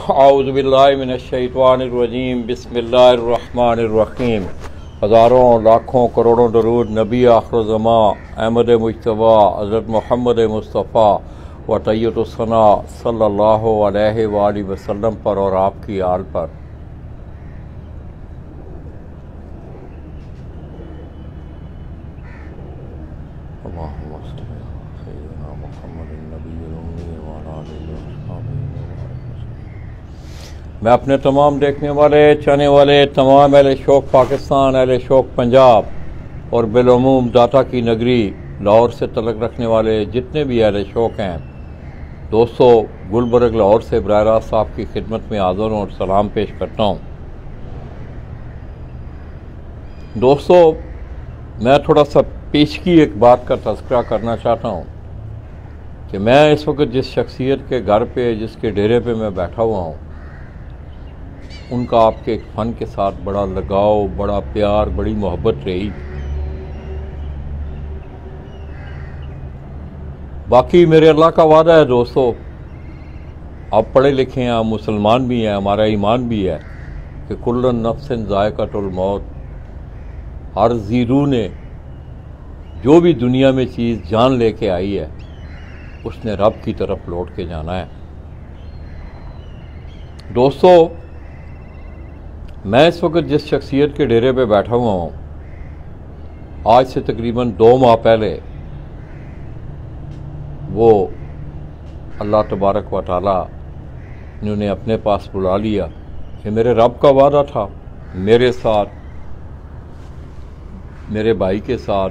औज़ुबिल्लाहि मिनश्शैतानिर्रजीम बिस्मिल्लाहिर्रहमानिर्रहीम। हज़ारों लाखों करोड़ों दरूद नबी आखिर-उज़्ज़मा अहमद मुज्तबा हज़रत मोहम्मद मुस्तफ़ा व तय्यबुस्सना सल्लल्लाहु अलैहि वसल्लम पर और आपकी आल पर। मैं अपने तमाम देखने वाले चाहने वाले तमाम अहले शौक़ पाकिस्तान, अहले शौक़ पंजाब और बिलउमूम दाता की नगरी लाहौर से तल्लुक़ रखने वाले जितने भी अहले शौक़ हैं, दोस्तों गुलबर्ग लाहौर से बराह रास्त आपकी खिदमत में हाज़िर हूँ और सलाम पेश करता हूँ। दोस्तों, मैं थोड़ा सा पेशगी एक बात का तज़किरा करना चाहता हूँ कि मैं इस वक्त जिस शख्सियत के घर पे, जिसके डेरे पे मैं बैठा हुआ हूँ, उनका आपके एक फ़न के साथ बड़ा लगाव, बड़ा प्यार, बड़ी मोहब्बत रही। बाकी मेरे अल्लाह का वादा है दोस्तों, आप पढ़े लिखे हैं, आप मुसलमान भी हैं, हमारा ईमान भी है कि कुल्लुन नफ्सिन ज़ायक़तुल मौत, हर ज़ीरू ने जो भी दुनिया में चीज़ जान लेके आई है उसने रब की तरफ लौट के जाना है। दोस्तों, मैं इस वक्त जिस शख्सियत के डेरे पे बैठा हुआ हूँ, आज से तकरीबन 2 माह पहले वो अल्लाह तबारक व तआला ने उन्हें अपने पास बुला लिया। कि मेरे रब का वादा था मेरे साथ, मेरे भाई के साथ।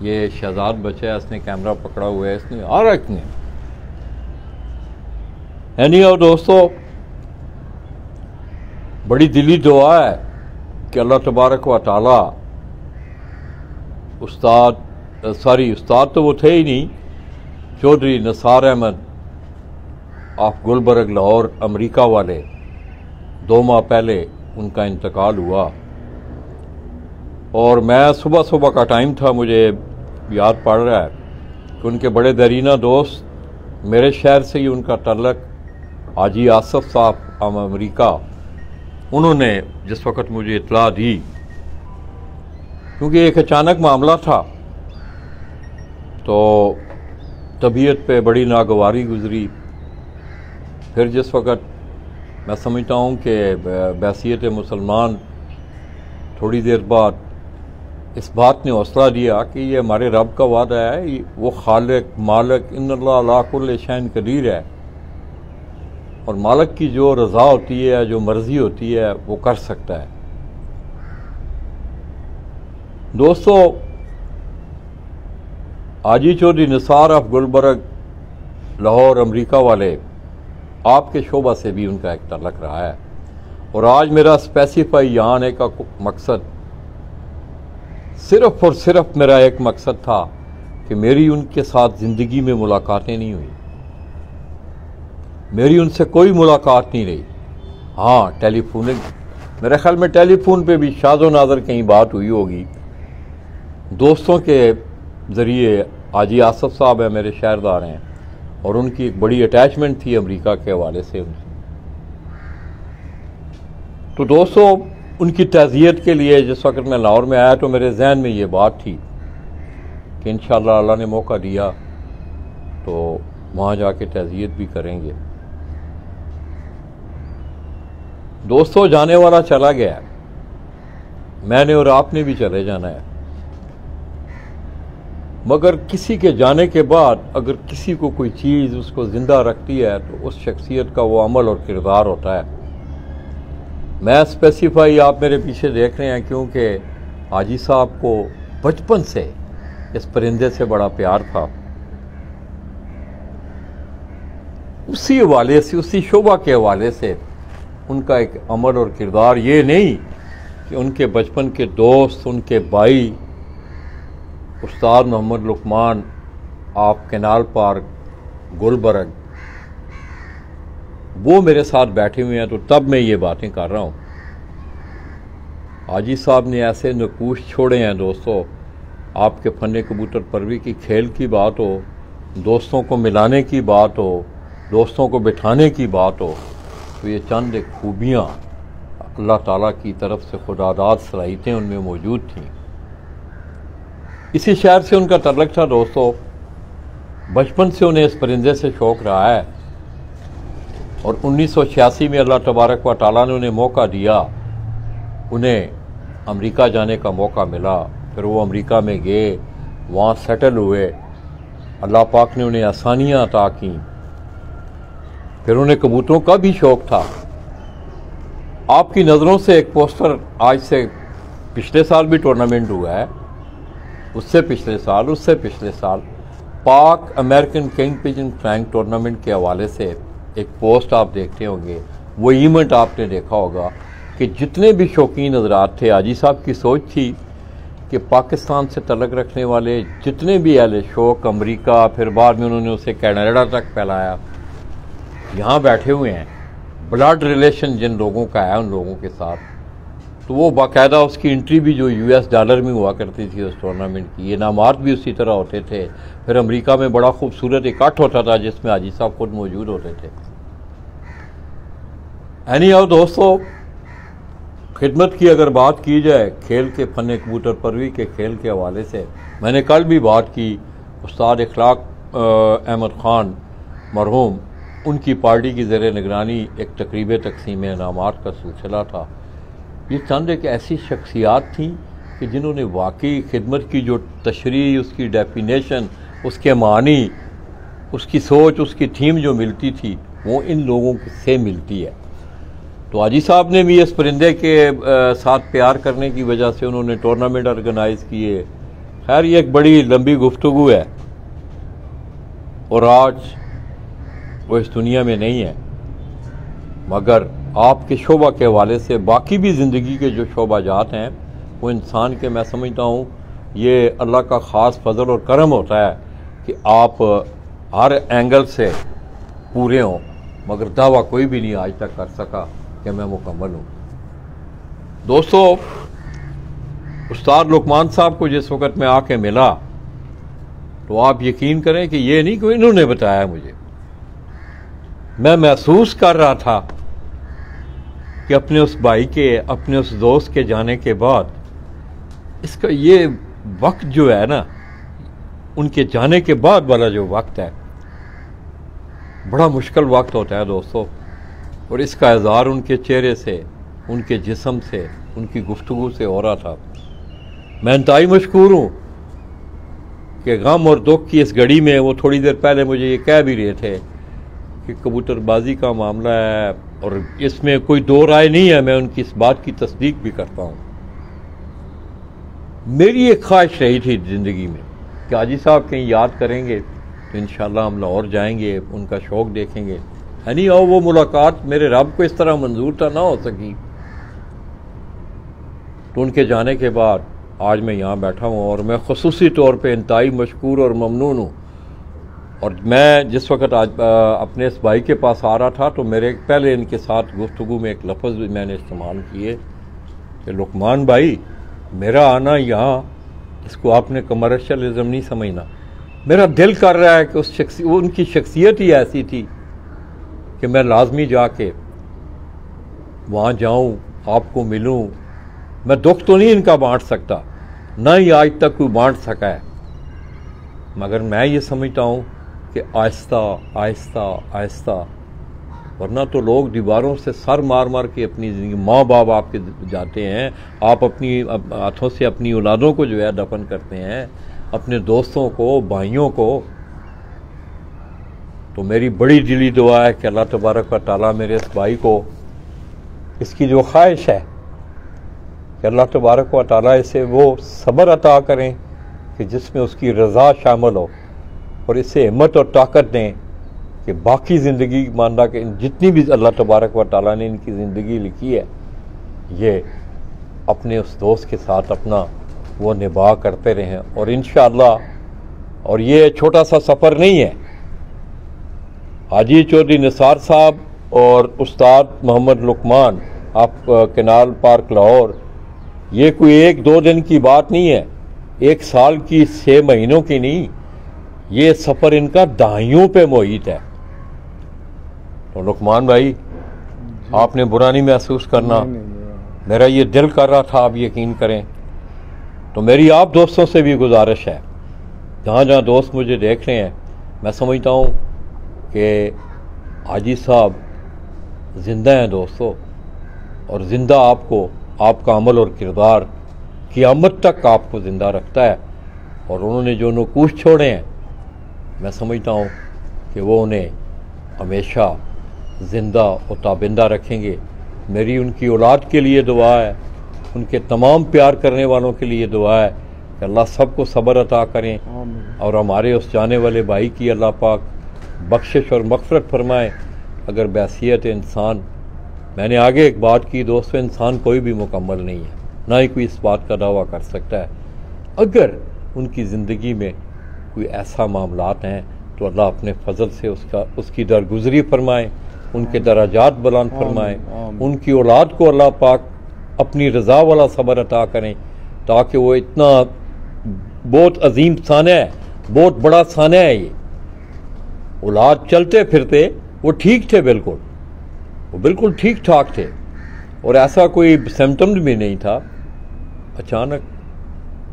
ये शहजाद बच्चा है, इसने कैमरा पकड़ा हुआ है, इसने आ रखने यानी। और दोस्तों, बड़ी दिली दुआ है कि अल्लाह तबारक व तआला उस्ताद तो वो थे ही नहीं, चौधरी निसार अहमद ऑफ गुलबर्ग लाहौर अमेरिका वाले, 2 माह पहले उनका इंतकाल हुआ। और मैं सुबह सुबह का टाइम था, मुझे याद पड़ रहा है कि उनके बड़े दरीना दोस्त, मेरे शहर से ही उनका तल्लक, हाजी आसफ साहब अमेरिका, उन्होंने जिस वक़्त मुझे इत्तला दी, क्योंकि एक अचानक मामला था, तो तबीयत पे बड़ी नागवारी गुजरी। फिर जिस वक़्त मैं समझता हूँ कि बैसियत मुसलमान, थोड़ी देर बाद इस बात ने हौसला दिया कि ये हमारे रब का वादा है, वो खालिक मालिक इन्नल्लाह अला कुल्लि शैइन कदीर है, और मालिक की जो रज़ा होती है, जो मर्ज़ी होती है, वो कर सकता है। दोस्तों, हाजी चौधरी निसार ऑफ गुलबर्ग लाहौर अमेरिका वाले, आपके शोबा से भी उनका एक तल्लक रहा है। और आज मेरा स्पेसिफाई यहाँ आने का मकसद, सिर्फ और सिर्फ मेरा एक मकसद था कि मेरी उनके साथ ज़िंदगी में मुलाकातें नहीं हुई, मेरी उनसे कोई मुलाकात नहीं रही। हाँ, टेलीफोनिक, मेरे ख्याल में टेलीफोन पे भी शाज़ो नाज़र कहीं बात हुई होगी। दोस्तों के ज़रिए हाजी आसफ साहब है, मेरे शहरदार हैं, और उनकी एक बड़ी अटैचमेंट थी अमेरिका के हवाले से उनसे। तो दोस्तों, उनकी तज़ियत के लिए जिस वक्त मैं लाहौर में आया, तो मेरे जहन में ये बात थी कि इंशाअल्लाह अल्लाह ने मौका दिया तो वहाँ जाके तज़ियत भी करेंगे। दोस्तों, जाने वाला चला गया, मैंने और आपने भी चले जाना है, मगर किसी के जाने के बाद अगर किसी को कोई चीज़ उसको ज़िंदा रखती है तो उस शख्सियत का वो अमल और किरदार होता है। मैं स्पेसिफाई आप मेरे पीछे देख रहे हैं क्योंकि हाजी साहब को बचपन से इस परिंदे से बड़ा प्यार था। उसी हवाले से, उसी शोभा के हवाले से उनका एक अमल और किरदार, ये नहीं कि उनके बचपन के दोस्त, उनके भाई उस्ताद Mohammad Luqman of Canal Park Gulberg, वो मेरे साथ बैठे हुए हैं, तो तब मैं ये बातें कर रहा हूँ। हाजी साहब ने ऐसे नकूश छोड़े हैं दोस्तों, आपके फन कबूतर परवी की खेल की बात हो, दोस्तों को मिलाने की बात हो, दोस्तों को बिठाने की बात हो, तो ये चंद एक खूबियाँ अल्लाह ताला की तरफ से खुदादाद सलाहियतें उनमें मौजूद थीं। इसी शहर से उनका तल्लुक़ था दोस्तों। बचपन से उन्हें इस परिंदे से शौक़ रहा है और 1986 में अल्लाह तबारक व तआला ने उन्हें मौका दिया, उन्हें अमेरिका जाने का मौका मिला। फिर वो अमेरिका में गए, वहाँ सेटल हुए, अल्लाह पाक ने उन्हें आसानियाँ अता की। फिर उन्हें कबूतरों का भी शौक़ था। आपकी नज़रों से एक पोस्टर आज से पिछले साल भी टूर्नामेंट हुआ है, उससे पिछले साल पाक अमेरिकन किंग पिजन फ्लैंग टूर्नामेंट के हवाले से एक पोस्ट आप देखते होंगे। वो इवेंट आपने देखा होगा कि जितने भी शौकीन हज़रात थे, हाजी साहब की सोच थी कि पाकिस्तान से तल्लुक़ रखने वाले जितने भी अहले शौक़, अमेरिका, फिर बाद में उन्होंने उसे कनाडा तक फैलाया, यहाँ बैठे हुए हैं, ब्लड रिलेशन जिन लोगों का है उन लोगों के साथ, तो वो बाकायदा उसकी एंट्री भी जो US डॉलर में हुआ करती थी उस टूर्नामेंट की, इनामात भी उसी तरह होते थे। फिर अमेरिका में बड़ा खूबसूरत इकट्ठ होता था जिसमें हाजी साहब खुद मौजूद होते थे। एनीहाउ दोस्तों, खिदमत की अगर बात की जाए खेल के फ़न कबूतर परवी के खेल के हवाले से, मैंने कल भी बात की, उस्ताद इखलाक अहमद ख़ान मरहूम, उनकी पार्टी की ज़ेर निगरानी एक तकरीब तकसीम इनामात का सिलसिला था। ये चंद एक ऐसी शख्सियात थीं कि जिन्होंने वाकई खिदमत की जो तशरीह, उसकी डेफिनेशन, उसके मानी, उसकी सोच, उसकी थीम जो मिलती थी वो इन लोगों से मिलती है। तो हाजी साहब ने भी इस परिंदे के साथ प्यार करने की वजह से उन्होंने टूर्नामेंट ऑर्गेनाइज़ किए। खैर ये एक बड़ी लंबी गुफ्तगू है और आज वो इस दुनिया में नहीं है, मगर आपके शोबा के हवाले से बाकी भी ज़िंदगी के जो शोबाजात हैं वो इंसान के, मैं समझता हूँ ये अल्लाह का ख़ास फजल और करम होता है कि आप हर एंगल से पूरे हों, मगर दावा कोई भी नहीं आज तक कर सका कि मैं मुकम्मल हूँ। दोस्तों, उस्ताद लुकमान साहब को जिस वक़्त मैं आके मिला तो आप यकीन करें कि ये नहीं कि इन्होंने बताया मुझे, मैं महसूस कर रहा था कि अपने उस भाई के, अपने उस दोस्त के जाने के बाद इसका ये वक्त जो है ना, उनके जाने के बाद वाला जो वक्त है, बड़ा मुश्किल वक्त होता है दोस्तों। और इसका इज़हार उनके चेहरे से, उनके जिस्म से, उनकी गुफ्तगू से हो रहा था। मैं इंतहाई मशकूर हूँ कि गम और दुख की इस घड़ी में वो थोड़ी देर पहले मुझे ये कह भी रहे थे कि कबूतरबाजी का मामला है और इसमें कोई दो राय नहीं है, मैं उनकी इस बात की तस्दीक भी करता हूँ। मेरी एक ख्वाहिश रही थी ज़िंदगी में कि हाजी साहब कहीं याद करेंगे तो इंशाल्लाह हम लाहौर जाएंगे, उनका शौक़ देखेंगे। यानी और वो मुलाकात मेरे रब को इस तरह मंजूर था ना हो सकी। तो उनके जाने के बाद आज मैं यहाँ बैठा हूँ और मैं ख़ुसूसी तौर पे इंतहाई मशकूर और ममनून हूँ। और मैं जिस वक़्त आज अपने इस भाई के पास आ रहा था तो मेरे पहले इनके साथ गुफ्तगू में एक लफ्ज़ भी मैंने इस्तेमाल किए कि लुकमान भाई, मेरा आना यहाँ, इसको आपने कमर्शलिज़म नहीं समझना, मेरा दिल कर रहा है कि उनकी शख्सियत ही ऐसी थी कि मैं लाजमी जाके वहाँ जाऊँ, आपको मिलूँ। मैं दुख तो नहीं इनका बांट सकता, ना ही आज तक कोई बांट सका है, मगर मैं ये समझता हूँ कि आहिस्ता आहिस्ता आहिस्ता, वरना तो लोग दीवारों से सर मार मार के अपनी ज़िंदगी, माँ बाप आपके जाते हैं, आप अपनी हाथों से अपनी औलादों को जो है दफन करते हैं, अपने दोस्तों को, भाइयों को। तो मेरी बड़ी दिली दुआ है कि अल्लाह तबारक व तआला मेरे इस भाई को, इसकी जो ख्वाहिश है कि अल्लाह तबारक व तआला इसे वो सब्र अता करें कि जिसमें उसकी रज़ा शामिल हो, और इससे हिम्मत और ताकत दें कि बाकी ज़िंदगी मानदा कि जितनी भी अल्लाह तबारक व तआला ने इनकी ज़िंदगी लिखी है, ये अपने उस दोस्त के साथ अपना वो निभा करते रहें। और इंशाअल्लाह, और ये छोटा सा सफ़र नहीं है, हाजी चौधरी निसार साहब और उस्ताद मोहम्मद लुकमान आप कैनाल पार्क लाहौर, ये कोई एक दो दिन की बात नहीं है, एक साल की, 6 महीनों की नहीं, ये सफ़र इनका दहाइयों पे मोहित है। तो लुकमान भाई, आपने बुरा नहीं महसूस करना। मेरा ये दिल कर रहा था, आप यकीन करें। तो मेरी आप दोस्तों से भी गुजारिश है, जहाँ जहाँ दोस्त मुझे देख रहे हैं, मैं समझता हूँ कि हाजी साहब ज़िंदा हैं दोस्तों, और ज़िंदा आपको आपका अमल और किरदार क़यामत तक आपको ज़िंदा रखता है। और उन्होंने जो नकूश छोड़े हैं, मैं समझता हूँ कि वो उन्हें हमेशा ज़िंदा और ताबिंदा रखेंगे। मेरी उनकी औलाद के लिए दुआ है, उनके तमाम प्यार करने वालों के लिए दुआ है कि अल्लाह सबको सब्र अता करें और हमारे उस जाने वाले भाई की अल्लाह पाक बख्शिश और मग़फ़िरत फरमाए। अगर बैसियत इंसान, मैंने आगे एक बात की दोस्तों, इंसान कोई भी मुकम्मल नहीं है, ना ही कोई इस बात का दावा कर सकता है। अगर उनकी ज़िंदगी में कोई ऐसा मामलात हैं तो अल्लाह अपने फजल से उसकी दरगुजरी फरमाए, उनके दराजात बुलंद फरमाए, उनकी औलाद को अल्लाह पाक अपनी रज़ा वाला सब्र अता करें, ताकि वो इतना बहुत अजीम साना है, बहुत बड़ा साना है ये। औलाद चलते फिरते वो ठीक थे, बिल्कुल वो बिल्कुल ठीक ठाक थे, और ऐसा कोई सिम्टम्स भी नहीं था। अचानक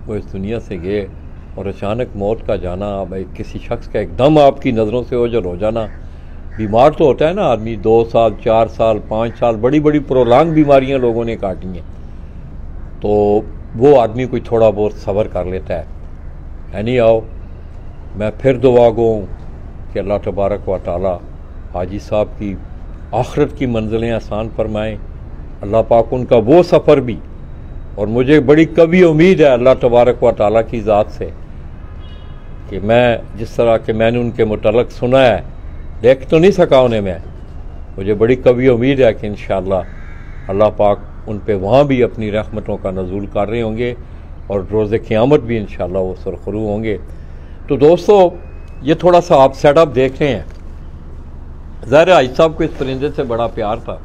वो इस दुनिया से गए, और अचानक मौत का जाना, भाई किसी शख्स का एकदम आपकी नज़रों से ओझल हो जाना। बीमार तो होता है ना आदमी, 2 साल 4 साल 5 साल बड़ी बड़ी प्रोलॉन्ग बीमारियां लोगों ने काटी हैं, तो वो आदमी कोई थोड़ा बहुत सब्र कर लेता है नहीं। आओ, मैं फिर दुआ गो कि अल्लाह तबारक व तआला हाजी साहब की आखिरत की मंजिलें आसान फरमाएँ, अल्लाह पाक उनका वो सफ़र भी, और मुझे बड़ी कभी उम्मीद है अल्लाह तबारक व तआला की ज़ात से कि मैं जिस तरह के मैंने उनके मुतल्लिक़ सुना है, देख तो नहीं सका उन्हें मैं, मुझे बड़ी कभी उम्मीद है कि इंशाअल्लाह अल्लाह पाक उन पे वहाँ भी अपनी रहमतों का नज़ूल कर रहे होंगे, और रोज़े क़यामत भी इंशाअल्लाह वो सुरखरू होंगे। तो दोस्तों, ये थोड़ा सा आप सेटअप देख रहे हैं। ज़ाहिर है हाजी साहब को इस परिंदे से बड़ा प्यार था।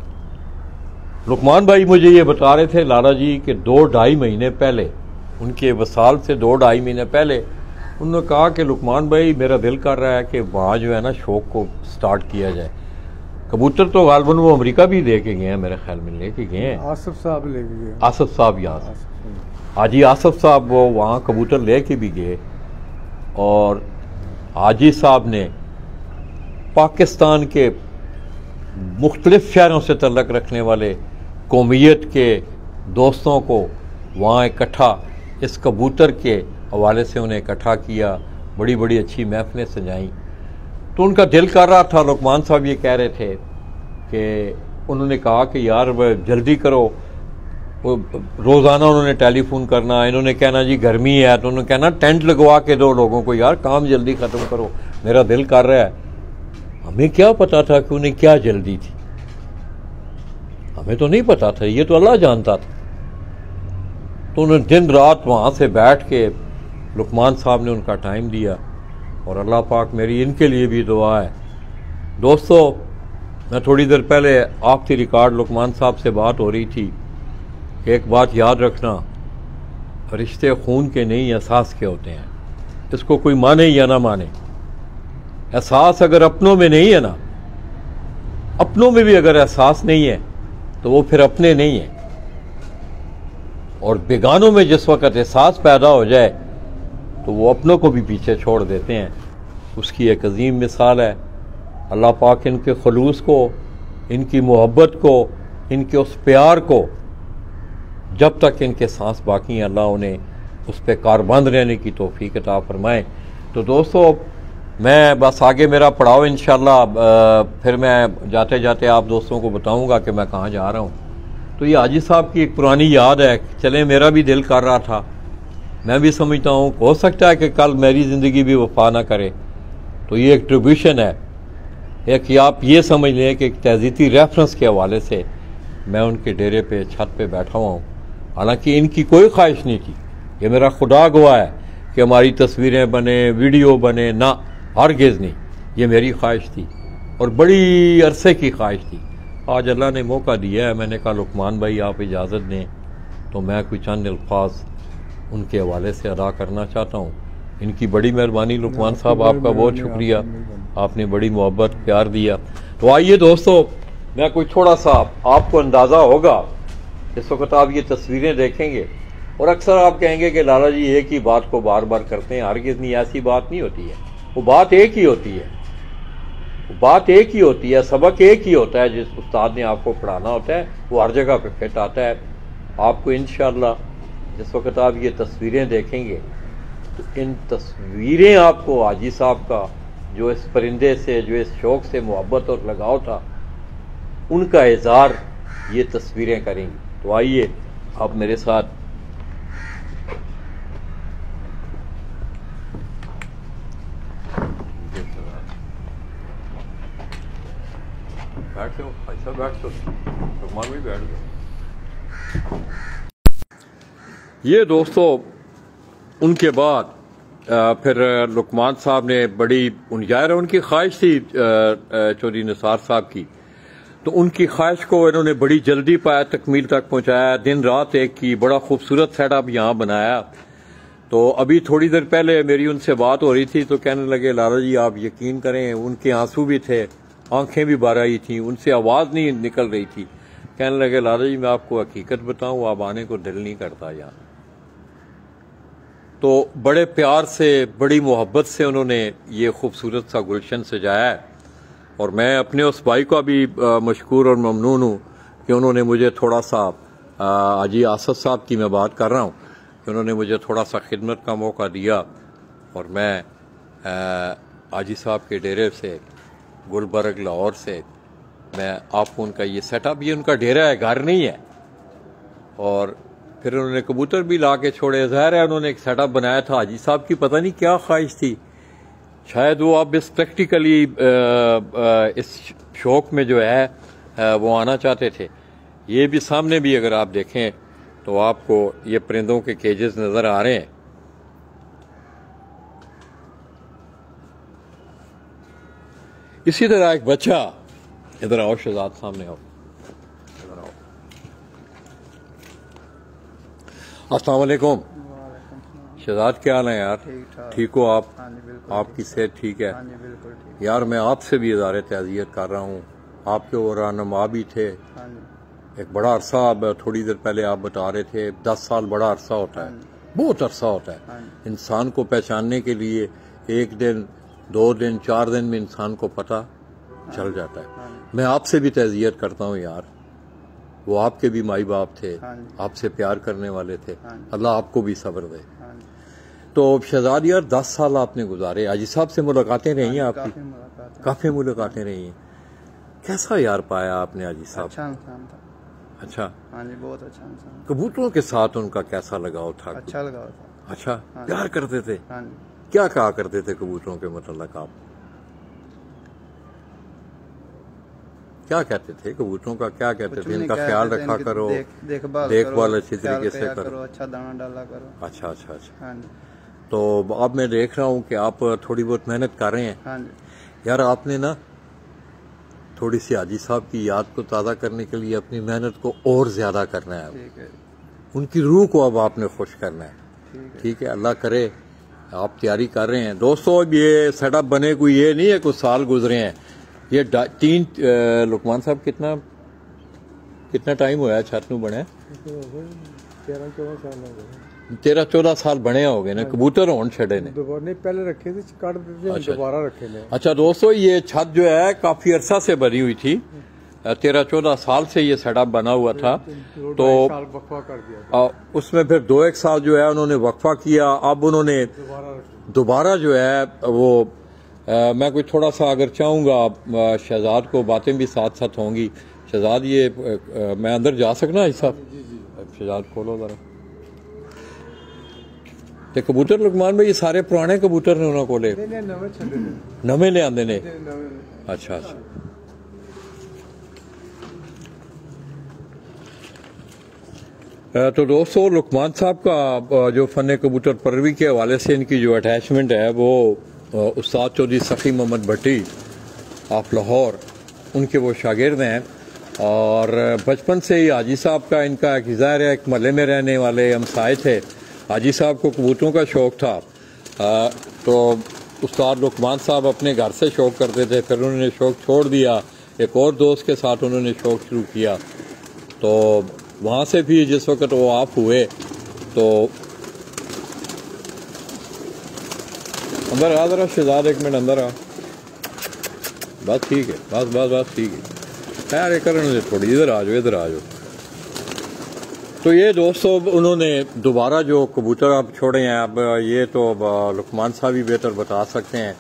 लुकमान भाई मुझे ये बता रहे थे लाला जी कि 2-2.5 महीने पहले, उनके वसाल से 2-2.5 महीने पहले, उन्होंने कहा कि लुकमान भाई मेरा दिल कर रहा है कि वहाँ जो है ना शौक को स्टार्ट किया जाए। कबूतर तो गालबन वो अमेरिका भी लेके गए हैं, मेरे ख्याल में लेके गए हैं, आसिफ साहब लेके गए, आसिफ साहब यहाँ हाजी आसिफ साहब वो वहाँ कबूतर लेके भी गए, और हाजी साहब ने पाकिस्तान के मुख्तलिफ शहरों से तल्लक रखने वाले कौमियत के दोस्तों को वहाँ इकट्ठा, इस कबूतर के हवाले से उन्हें इकट्ठा किया, बड़ी बड़ी अच्छी महफिलें सजाईं। तो उनका दिल कर रहा था, लुकमान साहब ये कह रहे थे कि उन्होंने कहा कि यार जल्दी करो, वो रोज़ाना उन्होंने टेलीफोन करना, इन्होंने कहना जी गर्मी है, तो उन्होंने कहना टेंट लगवा के दो लोगों को, यार काम जल्दी ख़त्म करो, मेरा दिल कर रहा है। हमें क्या पता था कि उन्हें क्या जल्दी थी, हमें तो नहीं पता था, ये तो अल्लाह जानता था। तो उन्होंने दिन रात वहाँ से बैठ के लुकमान साहब ने उनका टाइम दिया, और अल्लाह पाक मेरी इनके लिए भी दुआ है। दोस्तों, मैं थोड़ी देर पहले आपकी रिकॉर्ड लुकमान साहब से बात हो रही थी कि एक बात याद रखना, रिश्ते खून के नहीं एहसास के होते हैं। इसको कोई माने या ना माने, एहसास अगर अपनों में नहीं है ना, अपनों में भी अगर एहसास नहीं है तो वो फिर अपने नहीं है। और बेगानों में जिस वक़्त एहसास पैदा हो जाए तो वो अपनों को भी पीछे छोड़ देते हैं। उसकी एक अजीम मिसाल है। अल्लाह पाक इनके खलूस को, इनकी मोहब्बत को, इनके उस प्यार को, जब तक इनके सांस बाकी हैं, अल्लाह उन्हें उस पर कारबंद रहने की तौफीक अता फरमाए। तो दोस्तों, मैं बस आगे मेरा पड़ाव इंशाअल्लाह, फिर मैं जाते जाते आप दोस्तों को बताऊंगा कि मैं कहाँ जा रहा हूँ। तो ये हाजी साहब की एक पुरानी याद है, चले मेरा भी दिल कर रहा था, मैं भी समझता हूँ हो सकता है कि कल मेरी ज़िंदगी भी वफा ना करे। तो ये एक ट्रिब्यूशन है, एक आप ये समझ लें कि एक तहज़ीती रेफरेंस के हवाले से मैं उनके डेरे पे छत पे बैठा हुआ हूँ। हालांकि इनकी कोई ख्वाहिश नहीं थी, ये मेरा खुदा गवाह है कि हमारी तस्वीरें बने, वीडियो बने, ना हरगिज़ नहीं, ये मेरी ख्वाहिश थी और बड़ी अरसे की ख्वाहिश थी। आज अल्लाह ने मौका दिया है। मैंने कहा लुकमान भाई आप इजाज़त दें तो मैं कुछ चंद अल्फाज उनके हवाले से अदा करना चाहता हूँ। इनकी बड़ी मेहरबानी लुकमान साहब, आपका बहुत शुक्रिया, आपने बड़ी मोहब्बत प्यार दिया। तो आइए दोस्तों, मैं कोई थोड़ा सा आपको अंदाज़ा होगा इस वक्त आप ये तस्वीरें देखेंगे और अक्सर आप कहेंगे कि लाला जी एक ही बात को बार बार करते हैं। हरगिज़ नहीं, ऐसी बात नहीं होती है। वो बात एक ही होती है, बात एक ही होती है, सबक एक ही होता है। जिस उस्ताद ने आपको पढ़ाना होता है वो हर जगह पे फिट आता है। आपको इंशाअल्लाह जिस वक्त आप ये तस्वीरें देखेंगे तो इन तस्वीरें आपको हाजी साहब का जो इस परिंदे से, जो इस शौक़ से मोहब्बत और लगाव था, उनका इज़हार ये तस्वीरें करेंगी। तो आइए आप मेरे साथ बैठ जाओ, ऐसा बैठ दो, रुकमान भी बैठ दो। ये दोस्तों उनके बाद फिर लुकमान साहब ने बड़ी ज़ाहिर है उनकी ख्वाहिश थी चौधरी निसार साहब की, तो उनकी ख्वाहिश को इन्होंने बड़ी जल्दी पाया, तकमील तक पहुंचाया। दिन रात एक की, बड़ा खूबसूरत सेटअप यहाँ बनाया। तो अभी थोड़ी देर पहले मेरी उनसे बात हो रही थी तो कहने लगे लाला जी आप यकीन करें, उनके आंसू भी थे, आंखें भी भर आई थी, उनसे आवाज़ नहीं निकल रही थी। कहने लगे लाला जी मैं आपको हकीकत बताऊं, आप आने को दिल नहीं करता यहाँ। तो बड़े प्यार से, बड़ी मोहब्बत से उन्होंने ये खूबसूरत सा गुलशन सजाया है और मैं अपने उस भाई का भी मशकूर और ममनून हूँ कि उन्होंने मुझे थोड़ा सा हाजी आसफ साहब की मैं बात कर रहा हूँ कि उन्होंने मुझे थोड़ा सा खिदमत का मौका दिया और मैं हाजी साहब के डेरे से गुलबर्ग लाहौर से मैं आपको उनका ये सेटअप, ये उनका डेरा है, घर नहीं है। और फिर उन्होंने कबूतर भी ला के छोड़े। ज़ाहिर है उन्होंने एक सेटअप बनाया था। हाजी साहब की पता नहीं क्या ख्वाहिश थी, शायद वो अब इस प्रैक्टिकली इस शौक़ में जो है वो आना चाहते थे। ये भी सामने भी अगर आप देखें तो आपको ये परिंदों के केजेस नज़र आ रहे हैं। इसी तरह एक बच्चा, इधर आओ शहजाद, सामने आओ, इधर आओ। अस्सलाम वालेकुम शहजाद, क्या हाल है यार? ठीक हो आप? आपकी सेहत ठीक है? यार मैं आपसे भी इज़हार ताज़ियत कर रहा हूँ। आपके वो रहनुमा भी थे एक बड़ा अरसा, थोड़ी देर पहले आप बता रहे थे 10 साल बड़ा अरसा होता है, बहुत अरसा होता है। इंसान को पहचानने के लिए 1 दिन 2 दिन 4 दिन में इंसान को पता चल जाता है। मैं आपसे भी ताज़ियत करता हूँ यार, वो आपके भी माई बाप थे, आपसे प्यार करने वाले थे, अल्लाह आपको भी सब्र दे। तो शहजाद यार 10 साल आपने गुजारे, हाजी साहब से मुलाकातें रही हैं आपकी? काफ़ी मुलाकातें रही हैं। कैसा यार पाया आपने हाजी साहब? अच्छा इंसान था। अच्छा, हाँ जी, बहुत अच्छा इंसान। कबूतरों के साथ उनका कैसा लगाव था? अच्छा लगाव था। अच्छा, प्यार करते थे? हाँ जी। क्या कहा करते थे कबूतरों के मतलब आप? क्या कहते थे कबूतरों का? क्या कहते थे? इनका ख्याल रखा करो, देखभाल अच्छी तरीके से करो, अच्छा दाना डाला करो। अच्छा अच्छा अच्छा। हाँ जी। तो अब मैं देख रहा हूँ कि आप थोड़ी बहुत मेहनत कर रहे हैं। हाँ जी। यार आपने ना थोड़ी सी हाजी साहब की याद को ताज़ा करने के लिए अपनी मेहनत को और ज़्यादा करना है। ठीक है। उनकी रूह को अब आपने खुश करना है। ठीक है, अल्लाह करे आप तैयारी कर रहे हैं। दोस्तों ये सेटअप बने कोई ये नहीं है कुछ साल गुजरे हैं, ये 3 लुकमान साहब कितना टाइम हुआ है छत नू बने? 13-14 साल बने हो गए ने। कबूतर होने छड़े ने? नहीं, पहले रखे थे, काट देते हैं, दोबारा रखे ने। अच्छा दोस्तों, ये छत जो है काफी अरसा से बनी हुई थी, 13-14 साल से ये सेटअप बना हुआ था। तो वक्फा कर दिया, उसमें फिर 2-1 साल जो है उन्होंने वक्फा किया। अब उन्होंने दोबारा जो है वो मैं कोई थोड़ा सा अगर चाहूँगा शहजाद को बातें भी साथ साथ होंगी। शहजाद ये मैं अंदर जा सकना है साहब? शहजाद खोलो जरा। ते कबूतर लुकमान भाई ये सारे पुराने कबूतर ने उन्होंने कोले नवे ले आंदे ने? अच्छा अच्छा। तो दोस्तों लुकमान साहब का जो फ़न कबूतर परवी के हवाले से इनकी जो अटैचमेंट है वो उस्ताद चौधरी सखी मोहम्मद भट्टी ऑफ लाहौर, उनके वो शागिर्द हैं। और बचपन से ही हाजी साहब का इनका एक ज़ाहिर है, एक महल्ले में रहने वाले हमसाए थे। हाजी साहब को कबूतरों का शौक़ था, तो उस्ताद लुकमान साहब अपने घर से शौक़ करते थे, फिर उन्होंने शौक़ छोड़ दिया, एक और दोस्त के साथ उन्होंने शौक शुरू किया, तो वहाँ से भी जिस वक्त वो ऑफ हुए तो अंदर आ जरा शहजाद, एक मिनट अंदर आ। बस ठीक है, बस बस बस ठीक है, खैर ये करने दे थोड़ी, इधर आ जाओ, इधर आ जाओ। तो ये दोस्तों उन्होंने दोबारा जो कबूतर आप छोड़े हैं, अब ये तो लुकमान साहब ही बेहतर बता सकते हैं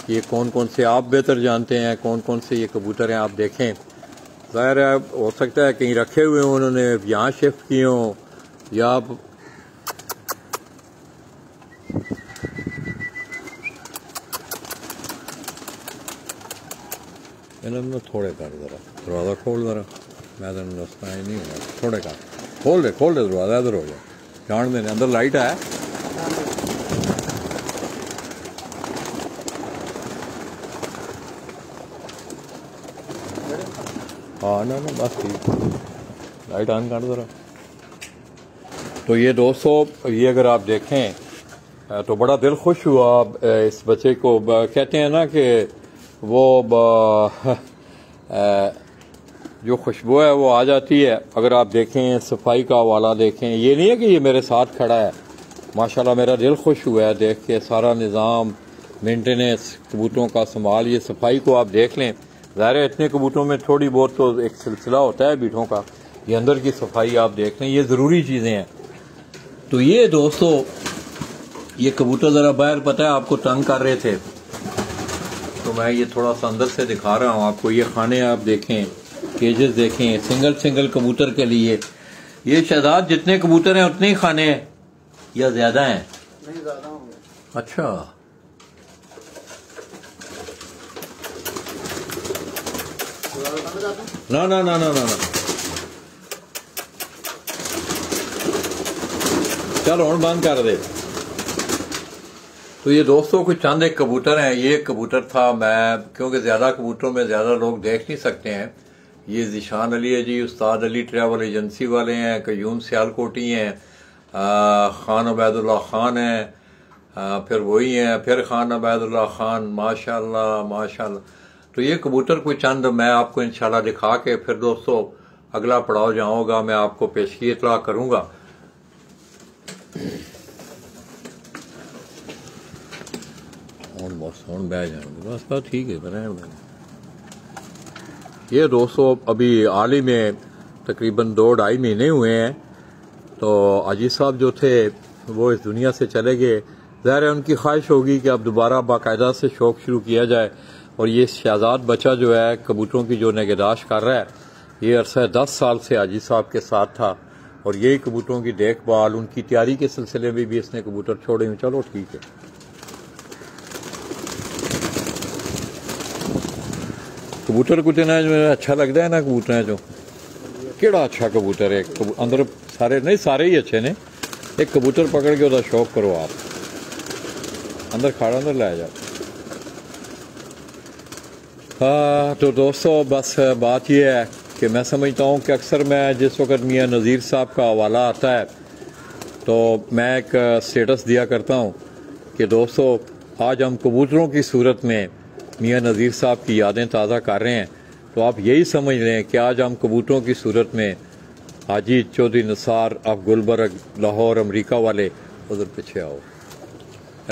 ये कौन कौन से, आप बेहतर जानते हैं कौन कौन से ये कबूतर हैं। आप देखें, ज़ाहिर है हो सकता है कहीं रखे हुए हों, उन्होंने यहाँ शिफ्ट किए हों, या आप थोड़े कर जरा दरवाज़ा खोल जरा, मैं तो दसना ही नहीं होगा, थोड़े कर खोल दे दरवाज़ा, इधर हो जाए, जान देने अंदर लाइट है। हाँ ना बस ठीक, लाइट ऑन कर जरा। तो ये दोस्तों, ये अगर आप देखें तो बड़ा दिल खुश हुआ इस बच्चे को। कहते हैं ना कि वो जो खुशबू है वो आ जाती है। अगर आप देखें, सफाई का हवाला देखें, ये नहीं है कि ये मेरे साथ खड़ा है, माशाल्लाह मेरा दिल खुश हुआ है देख के। सारा निज़ाम, मेंटेनेंस, कबूतरों का संभाल, ये सफाई को आप देख लें। ज़ाहिर है इतने कबूतरों में थोड़ी बहुत तो एक सिलसिला होता है बीठों का, ये अंदर की सफाई आप देख लें, ये ज़रूरी चीज़ें हैं। तो ये दोस्तों, ये कबूतर ज़रा बाहर पता है आपको तंग कर रहे थे, तो मैं ये थोड़ा सा अंदर से दिखा रहा हूँ आपको। ये खाने आप देखें, केजेस देखें, सिंगल कबूतर के लिए। ये शहजाद जितने कबूतर हैं उतने ही खाने हैं या ज्यादा हैं? नहीं, ज्यादा होंगे। अच्छा, ना ना ना ना ना ना, चल और बंद कर दे। तो ये दोस्तों कुछ चंद एक कबूतर हैं। ये कबूतर था, मैं क्योंकि ज्यादा कबूतरों में ज्यादा लोग देख नहीं सकते हैं। ये ज़ीशान अली है जी, उस्ताद अली ट्रैवल एजेंसी वाले हैं, कयूम सियालकोटी हैं, खान उबैदुल्ला खान हैं, फिर वही हैं, फिर खान उबैदुल्ला खान, माशाल्लाह माशाल्लाह। तो ये कबूतर कोई चंद मैं आपको इंशाल्लाह दिखा के फिर दोस्तों अगला पड़ाव जाऊंगा, मैं आपको पेशगी इतला करूंगा। बस बह जाएंगे, बस बस ठीक है। ये दोस्तों अभी हाल ही में तकरीबन 2-2.5 महीने हुए हैं, तो अजीज साहब जो थे वो इस दुनिया से चले गए। ज़ाहिर है उनकी ख्वाहिश होगी कि अब दोबारा बाकायदा से शौक़ शुरू किया जाए। और ये शहजाद बच्चा जो है कबूतरों की जो निगहदाश्त कर रहा है, ये अरसा 10 साल से अजीज साहब के साथ था, और यही कबूतरों की देखभाल, उनकी तैयारी के सिलसिले में भी इसने कबूतर छोड़े हुए। चलो ठीक है, कबूतर कुछ ना अच्छा लगता है ना, कबूतर जो केड़ा अच्छा कबूतर है अंदर, सारे नहीं सारे ही अच्छे ने। एक कबूतर पकड़ के उसका शौक करो आप, अंदर खाड़ा अंदर लाया जाओ। हाँ तो दोस्तों बस बात यह है कि मैं समझता हूँ कि अक्सर मैं जिस वक्त मियाँ नज़ीर साहब का हवाला आता है तो मैं एक स्टेटस दिया करता हूँ कि दोस्तों आज हम कबूतरों की सूरत में मियाँ नज़ीर साहब की यादें ताज़ा कर रहे हैं। तो आप यही समझ लें कि आज हम कबूतरों की सूरत में हाजी चौधरी निसार ऑफ गुलबर्ग लाहौर अमेरिका वाले, उधर पीछे आओ,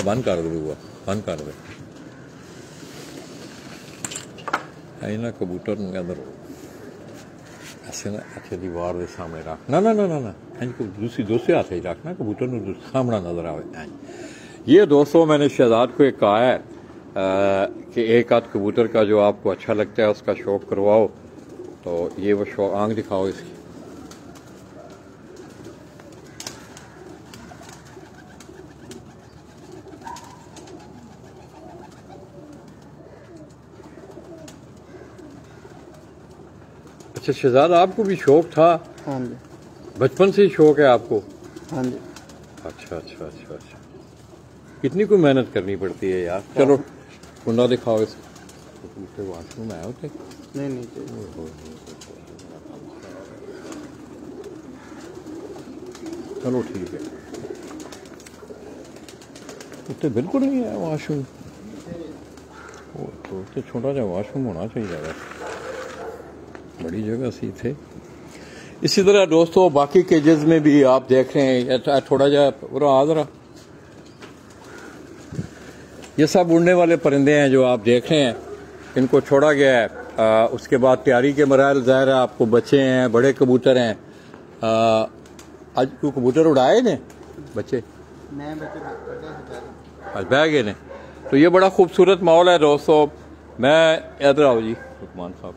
बंद कर दो हुआ, बंद कर दे ना कबूतर अंदर ऐसे ना, अच्छा दीवार के सामने रख ना ना ना ना ना, दूसरे हाथ ही रखना, कबूतर सामना नजर आए। ये दोस्तों मैंने शहजाद को एक कहा है कि एक आध कबूतर का जो आपको अच्छा लगता है उसका शौक करवाओ, तो ये वो शौक, आंख दिखाओ इसकी। अच्छा शहजाद आपको भी शौक था? हाँ जी, बचपन से ही शौक है आपको? हाँ जी। अच्छा अच्छा अच्छा अच्छा, कितनी कोई मेहनत करनी पड़ती है यार। चलो कुंडा दिखाओ इसको, वाशरूम आया होते नहीं नीचे। चलो ठीक है, उत्ते बिल्कुल नहीं है वाशरूम, तो छोटा सा वाशरूम होना चाहिए। बड़ी जगह सी थे। इसी तरह दोस्तों बाकी केजेस में भी आप देख रहे हैं, थोड़ा जा पूरा आ जरा, ये सब उड़ने वाले परिंदे हैं जो आप देख रहे हैं, इनको छोड़ा गया है। उसके बाद तैयारी के मराहल ज़ाहिर है आपको बच्चे हैं, बड़े कबूतर हैं। आज कोई कबूतर उड़ाए ने बच्चे आज बह गए ने। तो ये बड़ा खूबसूरत माहौल है दोस्तों। मैं इधर आओ जी रुकमान साहब,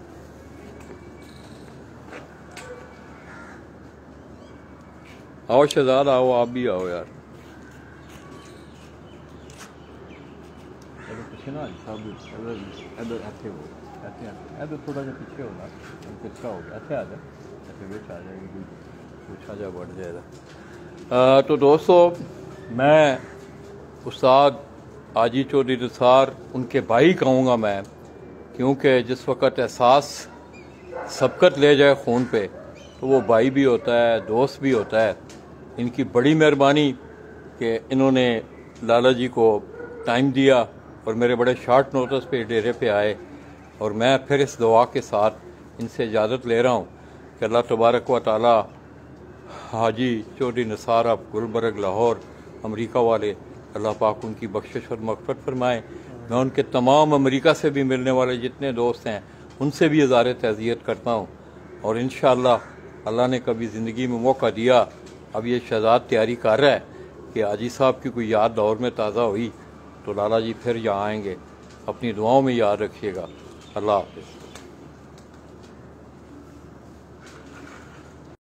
आओ शहजाद आओ, आप भी आओ यार। इधर थोड़ा सा पीछे होगा, किसका हो गया, ऐसे आ जाए, ऐसे बेच आ जाएगी, पूछा जा बढ़ जाएगा। तो दोस्तों मैं उस्ताद आजी चौधरी निसार उनके भाई कहूँगा मैं, क्योंकि जिस वक़्त एहसास सबकत ले जाए खून पे तो वो भाई भी होता है, दोस्त भी होता है। इनकी बड़ी मेहरबानी कि इन्होंने लाला जी को टाइम दिया और मेरे बड़े शॉर्ट नोटिस पे डेरे पे आए। और मैं फिर इस दुआ के साथ इनसे इजाज़त ले रहा हूँ कि अल्लाह तबारक व तआला हाजी चौधरी निसार ऑफ गुलबर्ग लाहौर अमेरिका वाले, अल्लाह पाक उनकी बख्शिश और मग़फ़िरत फरमाए। मैं उनके तमाम अमेरिका से भी मिलने वाले जितने दोस्त हैं उनसे भी इज़हार तज़ियत करता हूँ। और इंशाअल्लाह अल्लाह ने कभी ज़िंदगी में मौका दिया, अब ये शहजाद तैयारी कर रहा है कि हाजी साहब की कोई याद दौर में ताज़ा हुई तो लाला जी फिर यहाँ आएंगे। अपनी दुआओं में याद रखिएगा। अल्लाह हाफ़िज़।